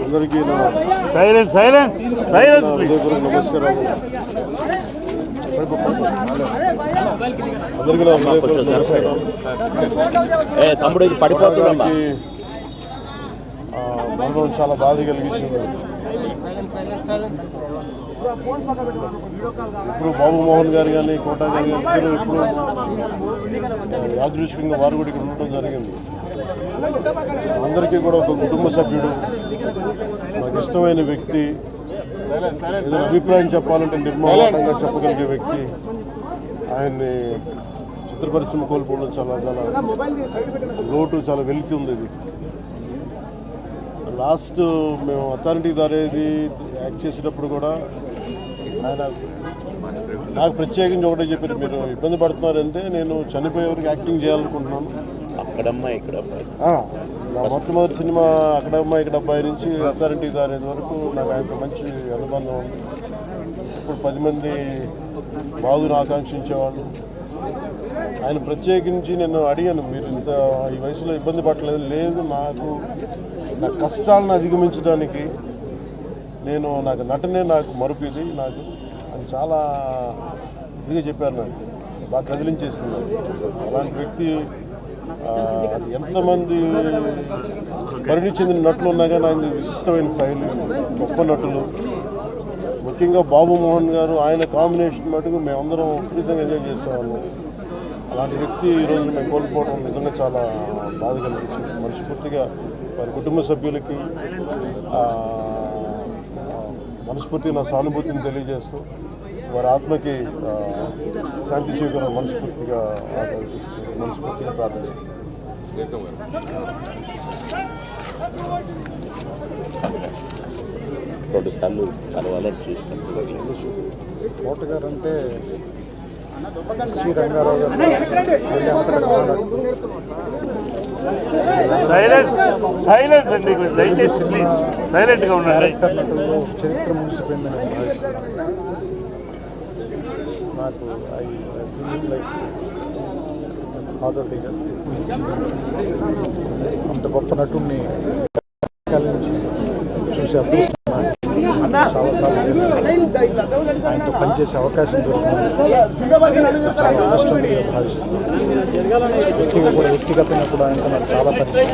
అందరికీ silence silence silence నమస్కారం. అందరికీ నమస్కారం. తమ్ముడు పడిపోతుంది. మరణం చాలా బాధ కలిగించింది. ఇప్పుడు బాబు మోహన్ గారు కానీ కోటా గారు ఇద్దరు ఇప్పుడు యాదృచ్ఛికంగా వారు కూడా ఇక్కడ ఉండటం జరిగింది. అందరికీ కూడా ఒక కుటుంబ సభ్యుడు, నాకు ఇష్టమైన వ్యక్తి, ఏదైనా అభిప్రాయం చెప్పాలంటే నిర్మూలంగా చెప్పగలిగే వ్యక్తి. ఆయన్ని చిత్ర పరిశ్రమ కోల్పోవడం చాలా లోటు, చాలా వెలితి ఉంది. ఇది లాస్ట్ మేము అథారిటీ దారేది యాక్ట్ చేసేటప్పుడు కూడా ఆయన నాకు ప్రత్యేకించి ఒకటే చెప్పారు, మీరు ఇబ్బంది పడుతున్నారంటే నేను చనిపోయేవరకు యాక్టింగ్ చేయాలనుకుంటున్నాను. అక్కడమ్మా ఇక్కడ నా మొట్టమొదటి సినిమా అక్కడమ్మా ఇక్కడ అబ్బాయి నుంచి అథారిటీ దారేది వరకు నాకు ఆయనతో మంచి అనుబంధం ఉంది. ఇప్పుడు 10 మంది బాధను ఆకాంక్షించేవాళ్ళు. ఆయన ప్రత్యేకించి నేను అడిగాను, మీరు ఇంత ఈ వయసులో ఇబ్బంది పడలేదు. లేదు, నా కష్టాలను అధిగమించడానికి నాకు నటనే నాకు మరుపుది నాకు అని చాలా ఇదిగా చెప్పారు. నాకు బాగా కదిలించేస్తుంది. అలాంటి వ్యక్తి ఎంతమంది పరిణి చెందిన నటులు ఉన్నా కానీ ఆయన విశిష్టమైన శైలి, గొప్ప నటులు. ముఖ్యంగా బాబు మోహన్ గారు, ఆయన కాంబినేషన్ మటుకు మేమందరం విపరీతంగా ఎంజాయ్ చేసేవాళ్ళం. అలాంటి వ్యక్తి ఈరోజు మేము కోల్పోవడం నిజంగా చాలా బాధ కలిగించింది. మనస్ఫూర్తిగా వారి కుటుంబ సభ్యులకి మనస్ఫూర్తిగా నా సానుభూతిని తెలియజేస్తూ వారి ఆత్మకి శాంతి చేకూర మనస్ఫూర్తిగా ఆకాంక్షిస్తూ మనస్ఫూర్తిగా ప్రార్థిస్తాను. కోటగారు అంటే శ్రీ రంగారావు గారు సైలెన్స్ అండి, దయచేసి ప్లీజ్ సైలెంట్గా ఉండండి. నటుల్లో చరిత్ర ముగిసిపోయిందని నేను భావిస్తున్నాను. నాకు I feeling like father figure. అంత గొప్ప నటుడిని నుంచి చూసే అదృష్టం చాలాసార్లు ఆయనతో పనిచేసే అవకాశం దొరికింది. చాలా అదృష్టంగా భావిస్తున్నాను. వ్యక్తిగతంగా కూడా ఆయనతో నాకు చాలా పరిచయం.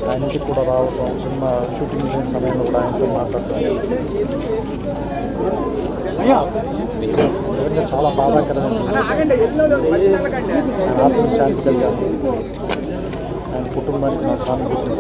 ఆయన ఇంటికి కూడా రావటం, సినిమా షూటింగ్ చేసిన సమయంలో కూడా ఆయనతో మాట్లాడటం నిజంగా చాలా బాధాకరమైన. ఆత్మ శాంతి కలిగాను. ఆయన కుటుంబానికి నా సానుభూతిని